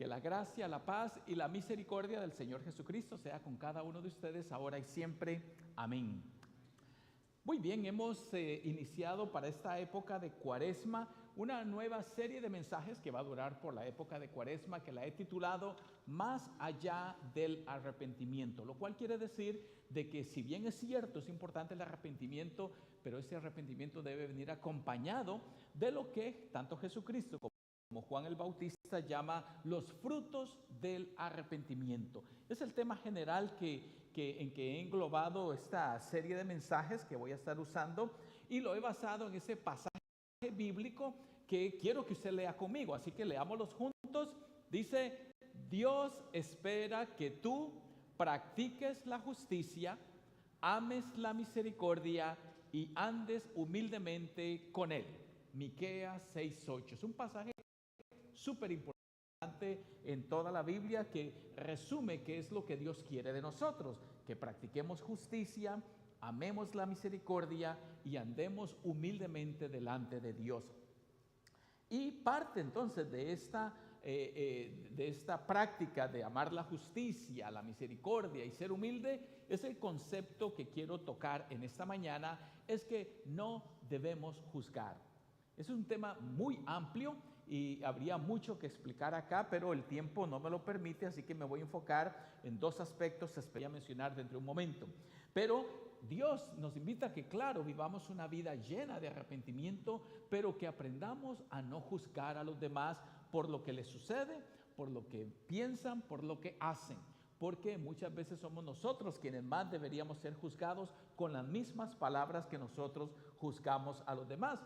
Que la gracia, la paz y la misericordia del Señor Jesucristo sea con cada uno de ustedes ahora y siempre. Amén. Muy bien, hemos iniciado para esta época de Cuaresma una nueva serie de mensajes que va a durar por la época de Cuaresma, que la he titulado Más allá del arrepentimiento, lo cual quiere decir de que si bien es cierto, es importante el arrepentimiento, pero ese arrepentimiento debe venir acompañado de lo que tanto Jesucristo como Juan el Bautista llama los frutos del arrepentimiento. Es el tema general en que he englobado esta serie de mensajes que voy a estar usando y lo he basado en ese pasaje bíblico que quiero que usted lea conmigo. Así que leámoslos juntos. Dice, Dios espera que tú practiques la justicia, ames la misericordia y andes humildemente con Él. Miqueas 6:8. Es un pasaje súper importante en toda la Biblia que resume qué es lo que Dios quiere de nosotros, que practiquemos justicia, amemos la misericordia y andemos humildemente delante de Dios. Y parte entonces de esta práctica de amar la justicia, la misericordia y ser humilde, es el concepto que quiero tocar en esta mañana, es que no debemos juzgar. Es un tema muy amplio y habría mucho que explicar acá, pero el tiempo no me lo permite, así que me voy a enfocar en dos aspectos que voy a mencionar dentro de un momento. Pero Dios nos invita a que, claro, vivamos una vida llena de arrepentimiento, pero que aprendamos a no juzgar a los demás por lo que les sucede, por lo que piensan, por lo que hacen. Porque muchas veces somos nosotros quienes más deberíamos ser juzgados con las mismas palabras que nosotros juzgamos a los demás.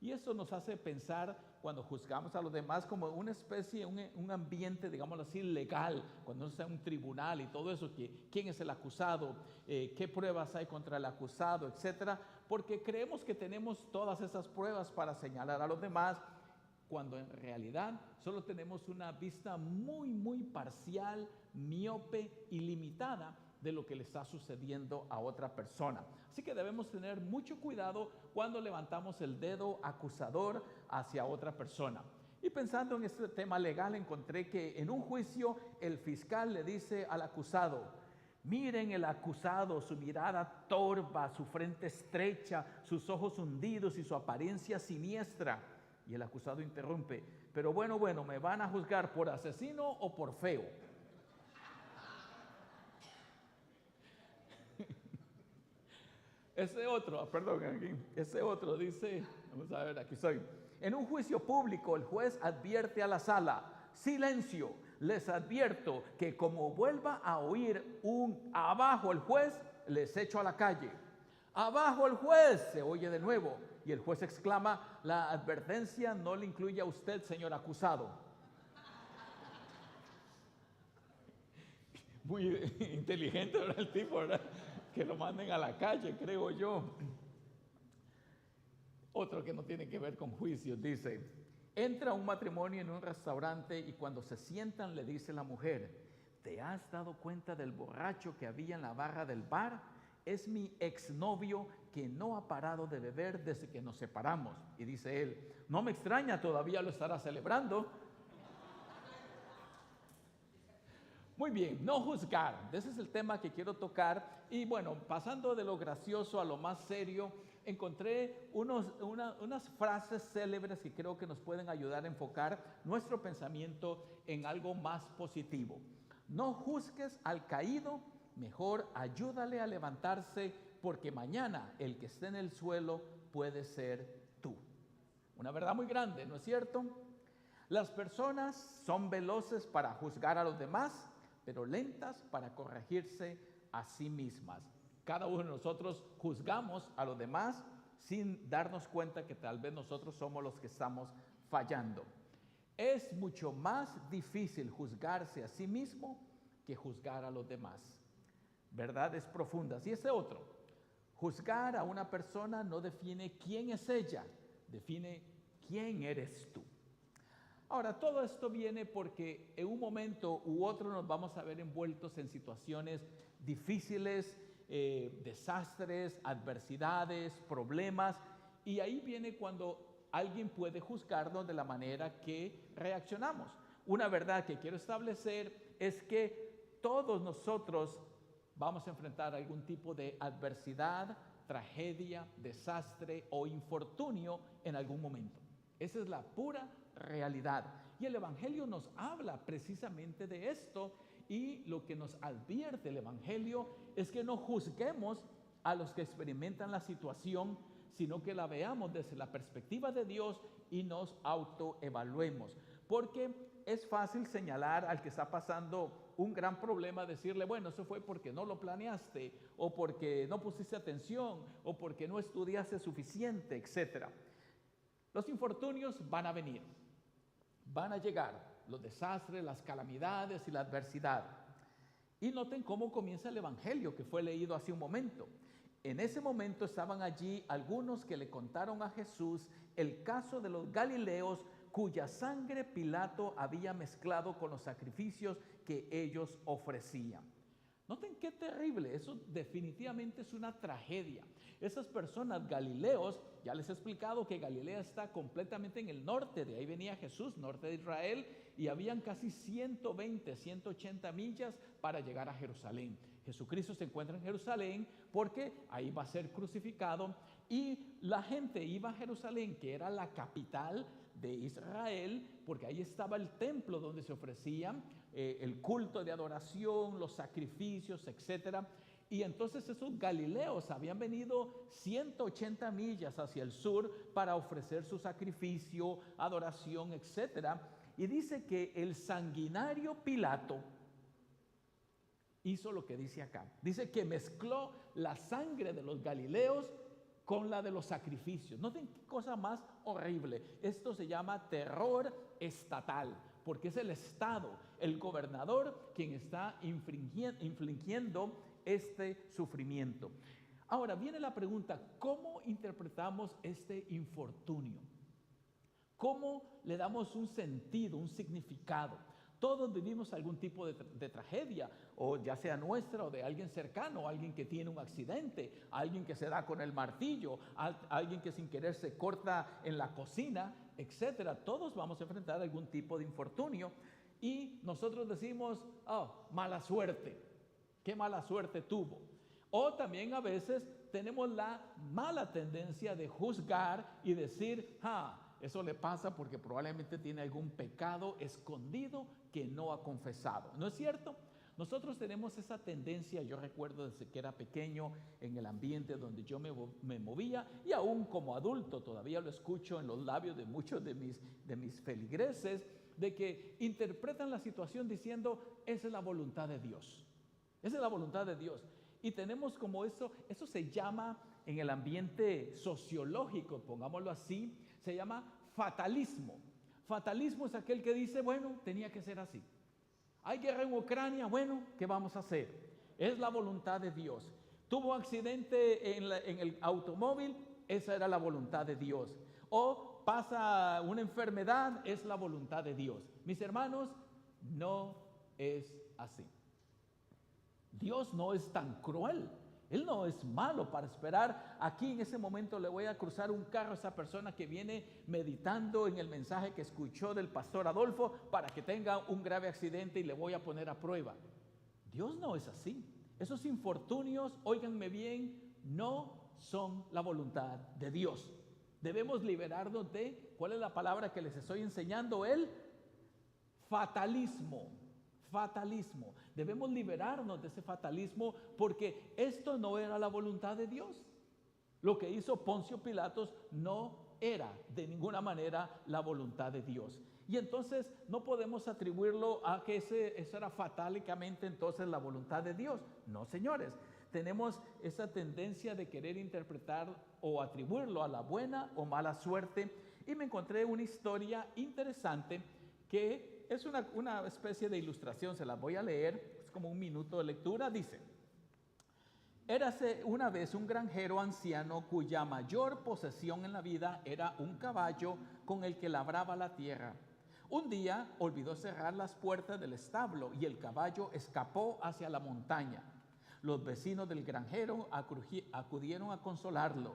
Y eso nos hace pensar cuando juzgamos a los demás como una especie, un ambiente, digámoslo así, legal, cuando uno está en un tribunal y todo eso, quién es el acusado, qué pruebas hay contra el acusado, etcétera, porque creemos que tenemos todas esas pruebas para señalar a los demás, cuando en realidad solo tenemos una vista muy parcial, miope y limitada de lo que le está sucediendo a otra persona. Así que debemos tener mucho cuidado cuando levantamos el dedo acusador hacia otra persona. Y pensando en este tema legal, encontré que en un juicio el fiscal le dice al acusado: miren el acusado, su mirada torva, su frente estrecha, sus ojos hundidos y su apariencia siniestra. Y el acusado interrumpe: pero bueno, ¿me van a juzgar por asesino o por feo? Ese otro dice, vamos a ver, aquí estoy. En un juicio público, el juez advierte a la sala: silencio, les advierto que como vuelva a oír un abajo el juez, les echo a la calle. Abajo el juez, se oye de nuevo, y el juez exclama: la advertencia no le incluye a usted, señor acusado. Muy inteligente, ¿verdad? El tipo, ¿verdad? Que lo manden a la calle, creo yo. Otro que no tiene que ver con juicios, dice: entra un matrimonio en un restaurante y cuando se sientan le dice la mujer: ¿te has dado cuenta del borracho que había en la barra del bar? Es mi exnovio que no ha parado de beber desde que nos separamos. Y dice él: no me extraña, todavía lo estará celebrando. Muy bien, no juzgar. Ese es el tema que quiero tocar. Y bueno, pasando de lo gracioso a lo más serio, encontré unas frases célebres que creo que nos pueden ayudar a enfocar nuestro pensamiento en algo más positivo. No juzgues al caído, mejor ayúdale a levantarse, porque mañana el que esté en el suelo puede ser tú. Una verdad muy grande, ¿no es cierto? Las personas son veloces para juzgar a los demás, pero lentas para corregirse a sí mismas. Cada uno de nosotros juzgamos a los demás sin darnos cuenta que tal vez nosotros somos los que estamos fallando. Es mucho más difícil juzgarse a sí mismo que juzgar a los demás. Verdades profundas. Y ese otro: juzgar a una persona no define quién es ella, define quién eres tú. Ahora, todo esto viene porque en un momento u otro nos vamos a ver envueltos en situaciones difíciles, desastres, adversidades, problemas, y ahí viene cuando alguien puede juzgarnos de la manera que reaccionamos. una verdad que quiero establecer es que todos nosotros vamos a enfrentar algún tipo de adversidad, tragedia, desastre o infortunio en algún momento. Esa es la pura realidad. Y el Evangelio nos habla precisamente de esto, y lo que nos advierte el Evangelio es que no juzguemos a los que experimentan la situación, sino que la veamos desde la perspectiva de Dios y nos autoevaluemos. Porque es fácil señalar al que está pasando un gran problema, decirle, bueno, eso fue porque no lo planeaste, o porque no pusiste atención, o porque no estudiaste suficiente, etc. Los infortunios van a venir, van a llegar, los desastres, las calamidades y la adversidad. Y noten cómo comienza el Evangelio que fue leído hace un momento. En ese momento estaban allí algunos que le contaron a Jesús el caso de los galileos cuya sangre Pilato había mezclado con los sacrificios que ellos ofrecían. Noten qué terrible, eso definitivamente es una tragedia. Esas personas galileos, ya les he explicado que Galilea está completamente en el norte, de ahí venía Jesús, norte de Israel, y habían casi 120, 180 millas para llegar a Jerusalén. Jesucristo se encuentra en Jerusalén porque ahí va a ser crucificado, y la gente iba a Jerusalén, que era la capital de Israel, porque ahí estaba el templo donde se ofrecían el culto de adoración, los sacrificios, etcétera. Y entonces esos galileos habían venido 180 millas hacia el sur para ofrecer su sacrificio, adoración, etcétera. Y dice que el sanguinario Pilato hizo lo que dice acá. Dice que mezcló la sangre de los galileos con la de los sacrificios. Noten qué cosa más horrible. Esto se llama terror estatal, porque es el Estado, el gobernador, quien está infligiendo este sufrimiento. Ahora viene la pregunta, ¿cómo interpretamos este infortunio? ¿Cómo le damos un sentido, un significado? Todos vivimos algún tipo de tragedia, o ya sea nuestra o de alguien cercano, alguien que tiene un accidente, alguien que se da con el martillo, alguien que sin querer se corta en la cocina, etcétera. Todos vamos a enfrentar algún tipo de infortunio y nosotros decimos, oh, mala suerte, qué mala suerte tuvo. O también a veces tenemos la mala tendencia de juzgar y decir, eso le pasa porque probablemente tiene algún pecado escondido que no ha confesado. ¿No es cierto? Nosotros tenemos esa tendencia. Yo recuerdo desde que era pequeño en el ambiente donde yo me movía, y aún como adulto todavía lo escucho en los labios de muchos de mis feligreses, de que interpretan la situación diciendo, esa es la voluntad de Dios. Esa es la voluntad de Dios. Y tenemos como eso se llama en el ambiente sociológico, pongámoslo así, se llama fatalismo. Fatalismo es aquel que dice, bueno, tenía que ser así. Hay guerra en Ucrania, bueno, ¿qué vamos a hacer? Es la voluntad de Dios. Tuvo accidente en el automóvil, esa era la voluntad de Dios. O pasa una enfermedad, es la voluntad de Dios. Mis hermanos, no es así. Dios no es tan cruel. Él no es malo para esperar. Aquí en ese momento le voy a cruzar un carro a esa persona que viene meditando en el mensaje que escuchó del pastor Adolfo para que tenga un grave accidente y le voy a poner a prueba. Dios no es así. Esos infortunios, óiganme bien, no son la voluntad de Dios. Debemos liberarnos de, ¿cuál es la palabra que les estoy enseñando? El fatalismo. Fatalismo. Debemos liberarnos de ese fatalismo porque esto no era la voluntad de Dios. Lo que hizo Poncio Pilatos no era de ninguna manera la voluntad de Dios. Y entonces no podemos atribuirlo a que eso era fatálicamente entonces la voluntad de Dios. No, señores. Tenemos esa tendencia de querer interpretar o atribuirlo a la buena o mala suerte. Y me encontré una historia interesante que es una especie de ilustración, se las voy a leer, es como un minuto de lectura. Dice: érase una vez un granjero anciano cuya mayor posesión en la vida era un caballo con el que labraba la tierra. Un día olvidó cerrar las puertas del establo y el caballo escapó hacia la montaña. Los vecinos del granjero acudieron a consolarlo.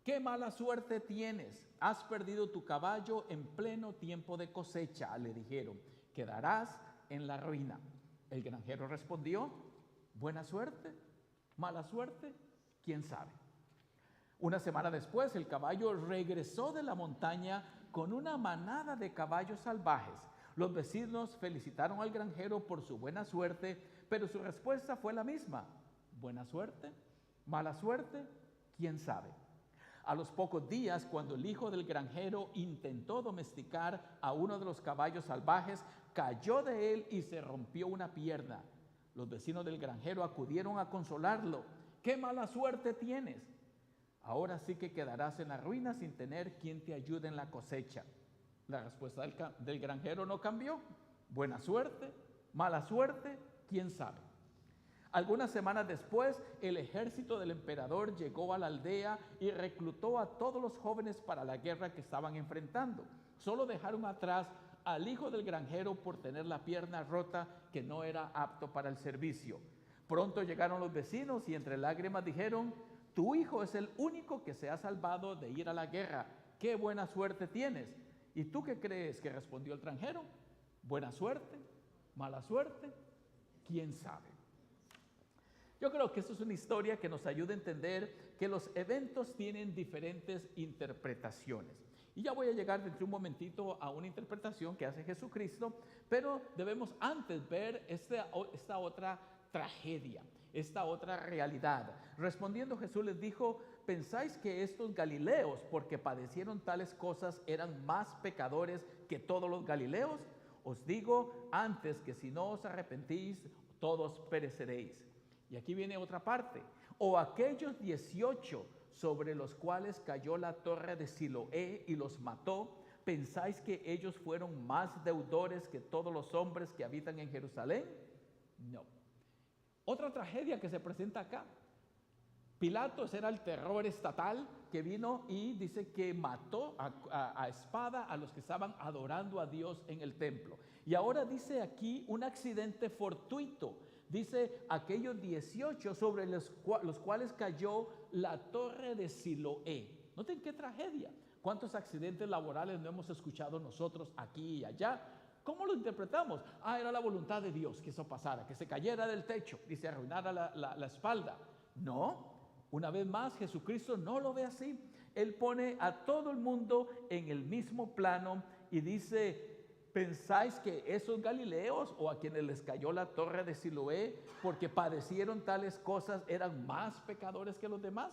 «¡Qué mala suerte tienes! Has perdido tu caballo en pleno tiempo de cosecha», le dijeron. quedarás en la ruina. El granjero respondió, buena suerte, mala suerte, quién sabe. Una semana después, el caballo regresó de la montaña con una manada de caballos salvajes. Los vecinos felicitaron al granjero por su buena suerte, pero su respuesta fue la misma. Buena suerte, mala suerte, quién sabe. A los pocos días, cuando el hijo del granjero intentó domesticar a uno de los caballos salvajes, cayó de él y se rompió una pierna. Los vecinos del granjero acudieron a consolarlo. ¡Qué mala suerte tienes! Ahora sí que quedarás en la ruina sin tener quien te ayude en la cosecha. La respuesta del granjero no cambió. Buena suerte, mala suerte, quién sabe. Algunas semanas después, el ejército del emperador llegó a la aldea y reclutó a todos los jóvenes para la guerra que estaban enfrentando. Solo dejaron atrás al hijo del granjero por tener la pierna rota, que no era apto para el servicio. Pronto llegaron los vecinos y entre lágrimas dijeron, tu hijo es el único que se ha salvado de ir a la guerra. ¡Qué buena suerte tienes! ¿Y tú qué crees que respondió el granjero? ¿Buena suerte? ¿Mala suerte? ¿Quién sabe? Yo creo que esto es una historia que nos ayuda a entender que los eventos tienen diferentes interpretaciones. Y ya voy a llegar dentro de un momentito a una interpretación que hace Jesucristo, pero debemos antes ver esta otra tragedia, esta otra realidad. Respondiendo Jesús les dijo, ¿pensáis que estos galileos, porque padecieron tales cosas, eran más pecadores que todos los galileos? Os digo antes que si no os arrepentís, todos pereceréis. Y aquí viene otra parte. O aquellos 18 sobre los cuales cayó la torre de Siloé y los mató, ¿pensáis que ellos fueron más deudores que todos los hombres que habitan en Jerusalén? No. Otra tragedia que se presenta acá. Pilatos era el terror estatal que vino y dice que mató a espada a los que estaban adorando a Dios en el templo. Y ahora dice aquí un accidente fortuito. Dice aquellos 18 sobre los cuales cayó la torre de Siloé. Noten qué tragedia. ¿Cuántos accidentes laborales no hemos escuchado nosotros aquí y allá? ¿Cómo lo interpretamos? Era la voluntad de Dios que eso pasara, que se cayera del techo y se arruinara la espalda. No, una vez más Jesucristo no lo ve así. Él pone a todo el mundo en el mismo plano y dice, ¿pensáis que esos galileos o a quienes les cayó la torre de Siloé porque padecieron tales cosas eran más pecadores que los demás?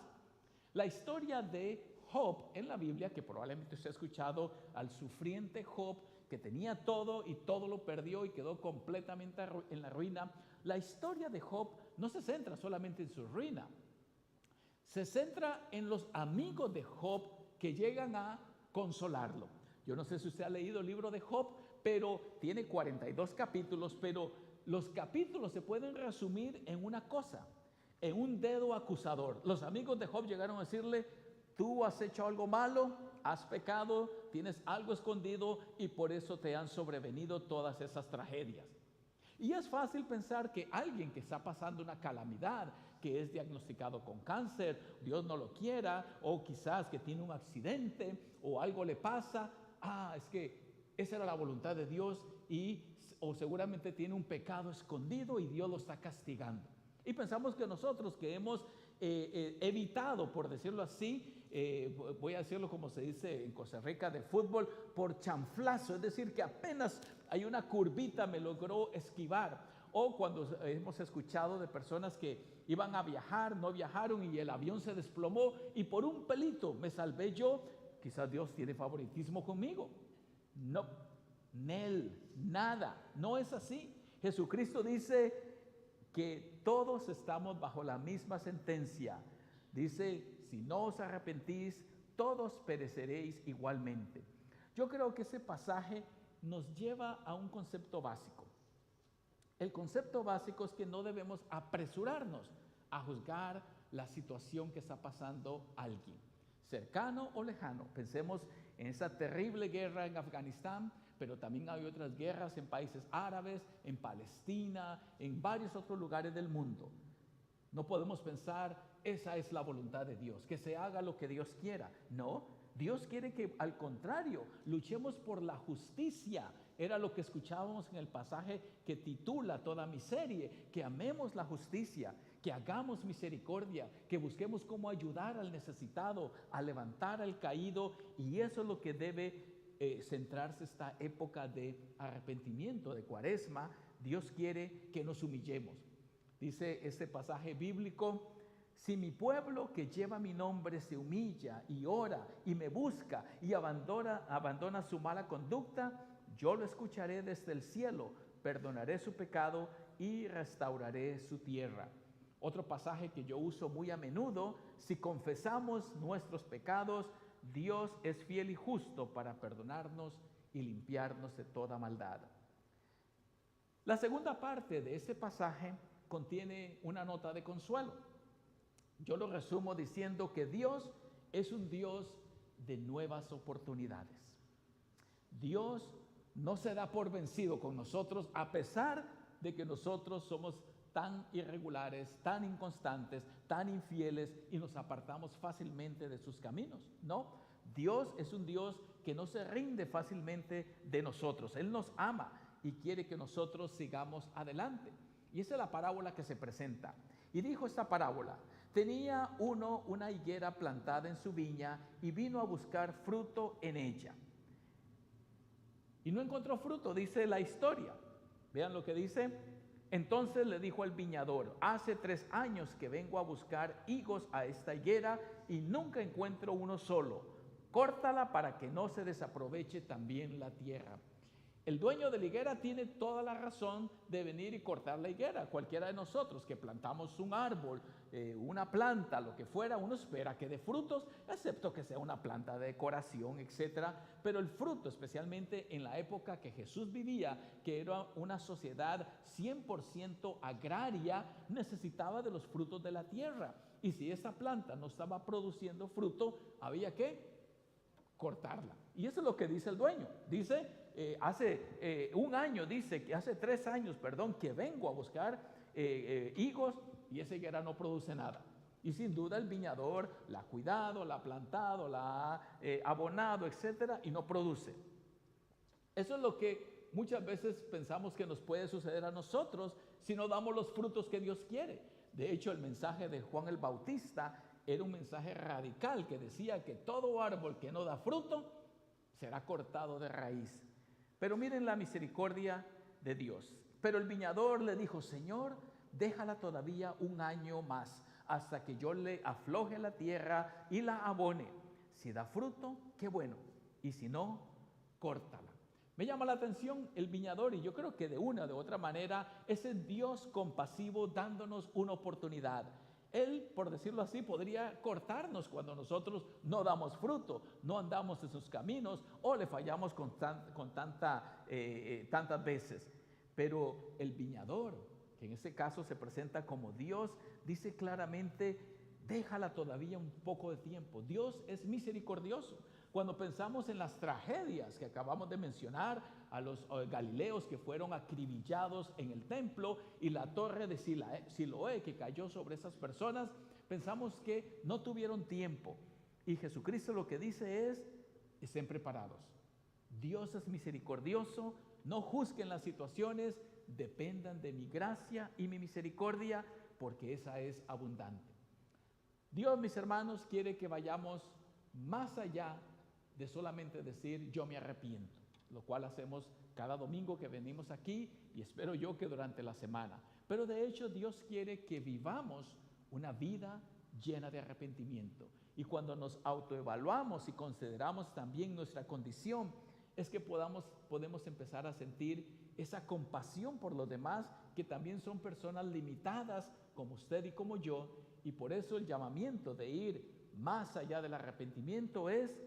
La historia de Job en la Biblia, que probablemente usted ha escuchado al sufriente Job, que tenía todo y todo lo perdió y quedó completamente en la ruina. La historia de Job no se centra solamente en su ruina, se centra en los amigos de Job que llegan a consolarlo. Yo no sé si usted ha leído el libro de Job, pero tiene 42 capítulos, pero los capítulos se pueden resumir en una cosa, en un dedo acusador. Los amigos de Job llegaron a decirle, tú has hecho algo malo, has pecado, tienes algo escondido y por eso te han sobrevenido todas esas tragedias. Y es fácil pensar que alguien que está pasando una calamidad, que es diagnosticado con cáncer, Dios no lo quiera, o quizás que tiene un accidente o algo le pasa, es que esa era la voluntad de Dios o seguramente tiene un pecado escondido y Dios lo está castigando. Y pensamos que nosotros que hemos evitado, por decirlo así, voy a decirlo como se dice en Costa Rica de fútbol, por chanflazo, es decir, que apenas hay una curvita me logró esquivar. O cuando hemos escuchado de personas que iban a viajar, no viajaron y el avión se desplomó y por un pelito me salvé yo, quizás Dios tiene favoritismo conmigo. No, nada, no es así. Jesucristo dice que todos estamos bajo la misma sentencia. Dice, si no os arrepentís, todos pereceréis igualmente. Yo creo que ese pasaje nos lleva a un concepto básico. El concepto básico es que no debemos apresurarnos a juzgar la situación que está pasando a alguien, cercano o lejano. Pensemos en esa terrible guerra en Afganistán, pero también hay otras guerras en países árabes, en Palestina, en varios otros lugares del mundo. No podemos pensar, esa es la voluntad de Dios, que se haga lo que Dios quiera. No, Dios quiere que al contrario, luchemos por la justicia era lo que escuchábamos en el pasaje que titula toda mi serie, que amemos la justicia, que hagamos misericordia, que busquemos cómo ayudar al necesitado, a levantar al caído, y eso es lo que debe centrarse esta época de arrepentimiento, de Cuaresma. Dios quiere que nos humillemos. Dice este pasaje bíblico: si mi pueblo que lleva mi nombre se humilla y ora y me busca y abandona su mala conducta, yo lo escucharé desde el cielo, perdonaré su pecado y restauraré su tierra. Otro pasaje que yo uso muy a menudo: si confesamos nuestros pecados, Dios es fiel y justo para perdonarnos y limpiarnos de toda maldad. La segunda parte de ese pasaje contiene una nota de consuelo. Yo lo resumo diciendo que Dios es un Dios de nuevas oportunidades. Dios no se da por vencido con nosotros, a pesar de que nosotros somos tan irregulares, tan inconstantes, tan infieles y nos apartamos fácilmente de sus caminos. No, Dios es un Dios que no se rinde fácilmente de nosotros. Él nos ama y quiere que nosotros sigamos adelante. Y esa es la parábola que se presenta. Y dijo esta parábola: tenía uno una higuera plantada en su viña y vino a buscar fruto en ella. Y no encontró fruto, dice la historia. Vean lo que dice. Entonces le dijo al viñador: hace 3 años que vengo a buscar higos a esta higuera y nunca encuentro uno solo. Córtala para que no se desaproveche también la tierra. El dueño de la higuera tiene toda la razón de venir y cortar la higuera. Cualquiera de nosotros que plantamos un árbol, una planta, lo que fuera, uno espera que dé frutos, excepto que sea una planta de decoración, etc. Pero el fruto, especialmente en la época que Jesús vivía, que era una sociedad 100% agraria, necesitaba de los frutos de la tierra. Y si esa planta no estaba produciendo fruto, había que cortarla. Y eso es lo que dice el dueño. Dice: hace un año, dice que hace 3 años, que vengo a buscar higos y esa higuera no produce nada. Y sin duda el viñador la ha cuidado, la ha plantado, la ha abonado, etcétera, y no produce. Eso es lo que muchas veces pensamos que nos puede suceder a nosotros si no damos los frutos que Dios quiere. De hecho, el mensaje de Juan el Bautista era un mensaje radical que decía que todo árbol que no da fruto será cortado de raíz. Pero miren la misericordia de Dios. Pero el viñador le dijo: Señor, déjala todavía 1 año más, hasta que yo le afloje la tierra y la abone. Si da fruto, qué bueno, y si no, córtala. Me llama la atención el viñador, y yo creo que de una o de otra manera es el Dios compasivo dándonos una oportunidad. Él, por decirlo así, podría cortarnos cuando nosotros no damos fruto, no andamos en sus caminos o le fallamos tantas veces. Pero el viñador, que en este caso se presenta como Dios, dice claramente: déjala todavía un poco de tiempo. Dios es misericordioso. Cuando pensamos en las tragedias que acabamos de mencionar, a los galileos que fueron acribillados en el templo y la torre de Siloé que cayó sobre esas personas, pensamos que no tuvieron tiempo. Y Jesucristo lo que dice es: estén preparados. Dios es misericordioso, no juzguen las situaciones, dependan de mi gracia y mi misericordia, porque esa es abundante. Dios, mis hermanos, quiere que vayamos más allá de solamente decir yo me arrepiento, lo cual hacemos cada domingo que venimos aquí y espero yo que durante la semana. Pero de hecho Dios quiere que vivamos una vida llena de arrepentimiento. Y cuando nos autoevaluamos y consideramos también nuestra condición, es que podemos empezar a sentir esa compasión por los demás, que también son personas limitadas como usted y como yo. Y por eso el llamamiento de ir más allá del arrepentimiento es: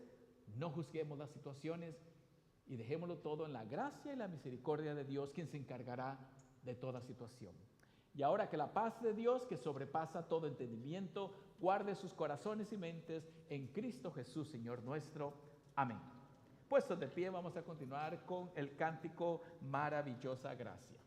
no juzguemos las situaciones y dejémoslo todo en la gracia y la misericordia de Dios, quien se encargará de toda situación. Y ahora que la paz de Dios, que sobrepasa todo entendimiento, guarde sus corazones y mentes en Cristo Jesús, Señor nuestro. Amén. Puestos de pie, vamos a continuar con el cántico Maravillosa Gracia.